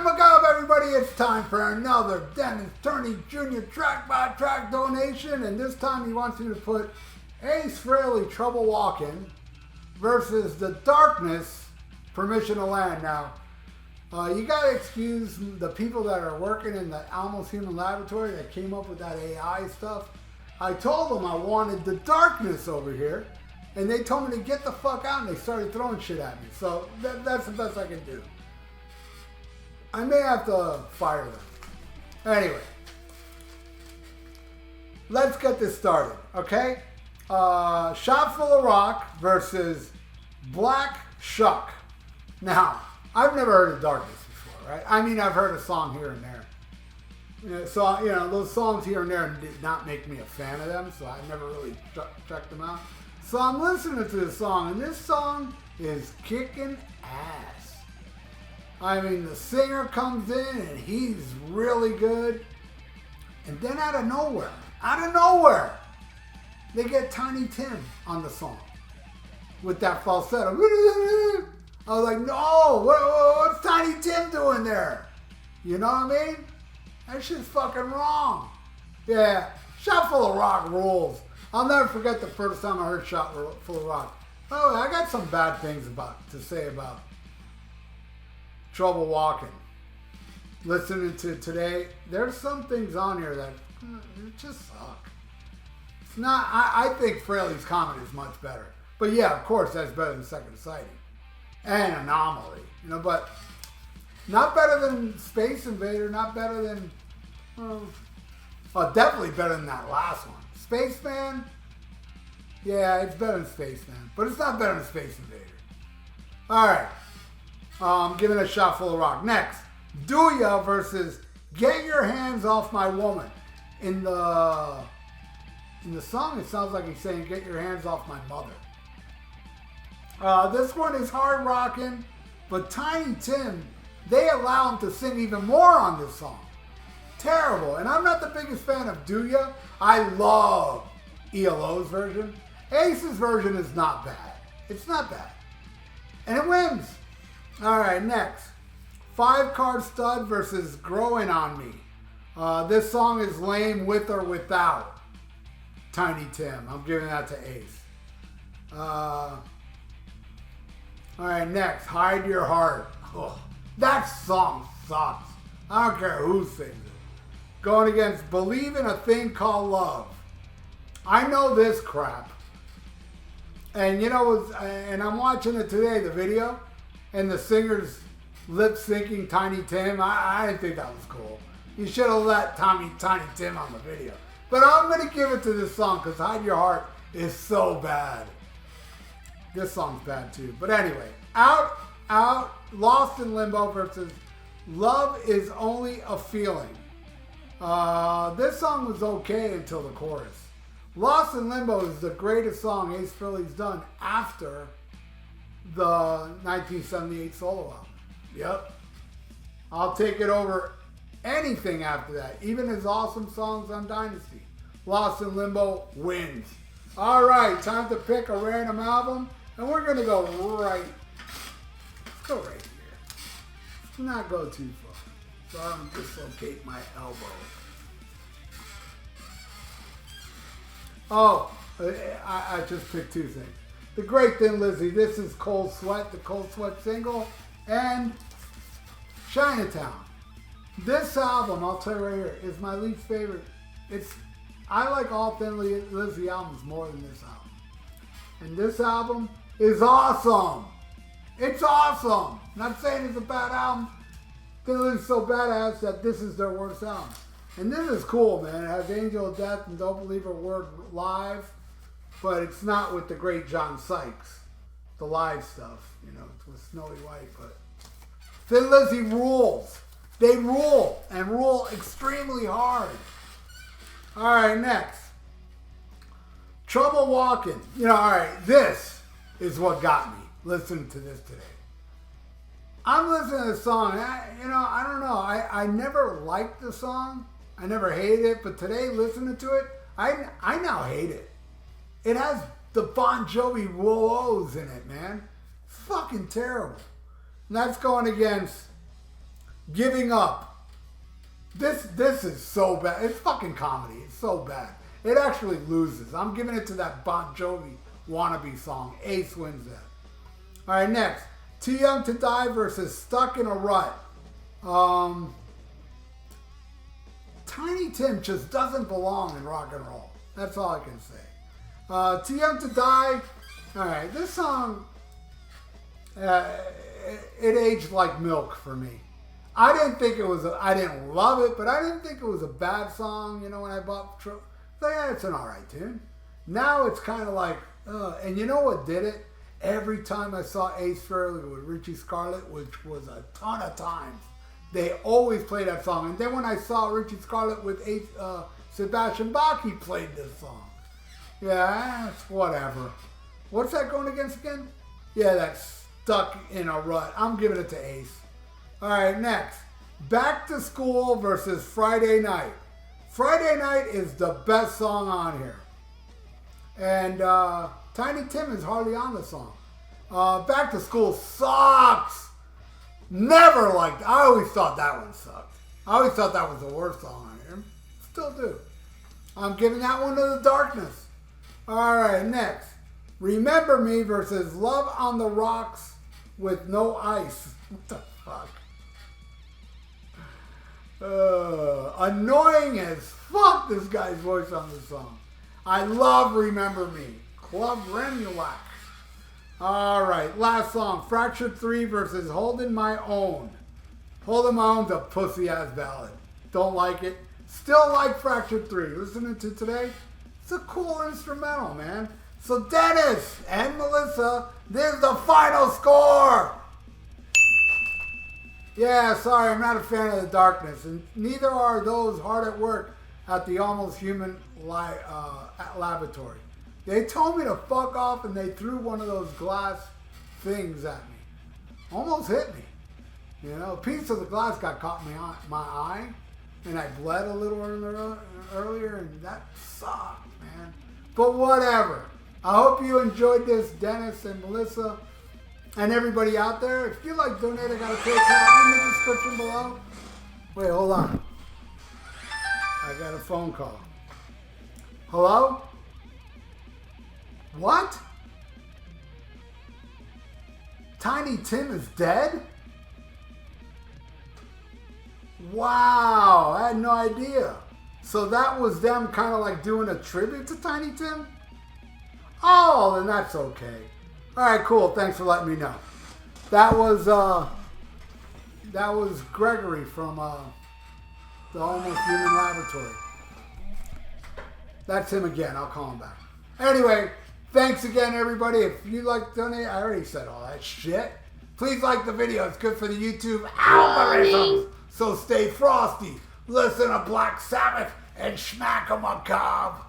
What's up, everybody? It's time for another Dennis Turney Jr. track-by-track donation, and this time he wants me to put Ace Frehley, Trouble Walking, versus The Darkness, Permission to Land. Now, you gotta excuse the people that are working in the Almost Human Laboratory that came up with that AI stuff. I told them I wanted The Darkness over here, and they told me to get the fuck out, and they started throwing shit at me. So that's the best I can do. I may have to fire them. Anyway, let's get this started, okay? Shot Full of Rock versus Black Shuck. Now, I've never heard of Darkness before, right? I mean, I've heard a song here and there. So, you know, those songs here and there did not make me a fan of them, so I never really checked them out. So I'm listening to this song, and this song is kicking ass. I mean, the singer comes in, and he's really good. And then out of nowhere, they get Tiny Tim on the song with that falsetto. I was like, no, what's Tiny Tim doing there? You know what I mean? That shit's fucking wrong. Yeah, Shot Full of Rock rules. I'll never forget the first time I heard Shot Full of Rock. Oh, I got some bad things to say about Trouble Walking. Listening to today, there's some things on here that just suck. It's not. I think Frehley's comedy is much better. But yeah, of course, that's better than Second Sighting and Anomaly. You know, but not better than Space Invader. Not better than. Definitely better than that last one. Spaceman. Yeah, it's better than Spaceman, but it's not better than Space Invader. All right. Giving a Shot Full of Rock. Next, Do Ya versus Get Your Hands Off My Woman. In the song, it sounds like he's saying, get your hands off my mother. This one is hard rocking, but Tiny Tim, they allow him to sing even more on this song. Terrible. And I'm not the biggest fan of Do Ya. I love ELO's version. Ace's version is not bad. It's not bad. And it wins. All right, next. 5-Card Stud versus Growing on Me. This song is lame with or without Tiny Tim. I'm giving that to Ace. All right, next. Hide Your Heart. Oh, that song sucks. I don't care who sings it. Going against Believe in a Thing Called Love. I know this crap. And you know, and I'm watching it today, the video. And the singer's lip-syncing Tiny Tim. I didn't think that was cool. You should have let Tiny Tim on the video. But I'm going to give it to this song because Hide Your Heart is so bad. This song's bad too. But anyway, Out, Lost in Limbo versus Love Is Only a Feeling. This song was okay until the chorus. Lost in Limbo is the greatest song Ace Frehley's done after the 1978 solo album. Yep. I'll take it over anything after that. Even his awesome songs on Dynasty. Lost in Limbo wins. All right, time to pick a random album. And we're going to go right. Let's go right here. Let's not go too far. So I don't dislocate my elbow. Oh, I just picked two things. The Great Thin Lizzy. This is Cold Sweat, the Cold Sweat single, and Chinatown. This album, I'll tell you right here, is my least favorite. I like all Thin Lizzy albums more than this album. And this album is awesome. It's awesome. Not saying it's a bad album. Thin Lizzy's so badass that this is their worst album. And this is cool, man. It has Angel of Death and Don't Believe a Word live. But it's not with the great John Sykes, the live stuff, you know, it's with Snowy White. But Thin Lizzy rules. They rule, and rule extremely hard. All right, next. Trouble Walking. You know, all right, this is what got me listening to this today. I'm listening to this song, and I don't know. I never liked the song. I never hated it, but today, listening to it, I now hate it. It has the Bon Jovi whoa-ohs in it, man. It's fucking terrible. And that's going against Giving Up. This is so bad. It's fucking comedy. It's so bad. It actually loses. I'm giving it to that Bon Jovi wannabe song. Ace wins that. All right, next. Too Young to Die versus Stuck in a Rut. Tiny Tim just doesn't belong in rock and roll. That's all I can say. Too Young to Die. All right, this song, it aged like milk for me. I didn't think it was, I didn't love it, but I didn't think it was a bad song, you know, when I bought so yeah, it's an alright tune. Now it's kind of like, and you know what did it? Every time I saw Ace Frehley with Richie Scarlett, which was a ton of times, they always play that song. And then when I saw Richie Scarlett with Sebastian Bach, he played this song. Yeah, it's whatever. What's that going against again? Yeah, that's Stuck in a Rut. I'm giving it to Ace. All right, next. Back to School versus Friday Night. Friday Night is the best song on here. And Tiny Tim is hardly on the song. Back to School sucks. Never liked it. I always thought that one sucked. I always thought that was the worst song on here. Still do. I'm giving that one to The Darkness. All right, next. Remember Me versus Love on the Rocks with No Ice. What the fuck? Annoying as fuck, this guy's voice on this song. I love Remember Me. Club Remulax. Alright, last song. Fractured 3 versus Holding My Own. Holding My Own's a pussy ass ballad. Don't like it. Still like Fractured 3. Listening to today, it's a cool instrumental, man. So Dennis and Melissa, there's the final score. Yeah, sorry, I'm not a fan of The Darkness, and neither are those hard at work at the Almost Human laboratory. They told me to fuck off, and they threw one of those glass things at me. Almost hit me. You know, a piece of the glass got caught in my eye, and I bled a little earlier, and that sucked, man. But whatever. I hope you enjoyed this, Dennis and Melissa. And everybody out there, if you like donate, I got a PayPal in the description below. Wait, hold on. I got a phone call. Hello? What? Tiny Tim is dead? Wow, I had no idea. So that was them kind of like doing a tribute to Tiny Tim? Oh, then that's okay. All right, cool. Thanks for letting me know. That was Gregory from the Almost Human Laboratory. That's him again. I'll call him back. Anyway, thanks again, everybody. If you like to donate, I already said all that shit. Please like the video. It's good for the YouTube algorithm. So stay frosty. Listen to Black Sabbath and smack 'em a cob.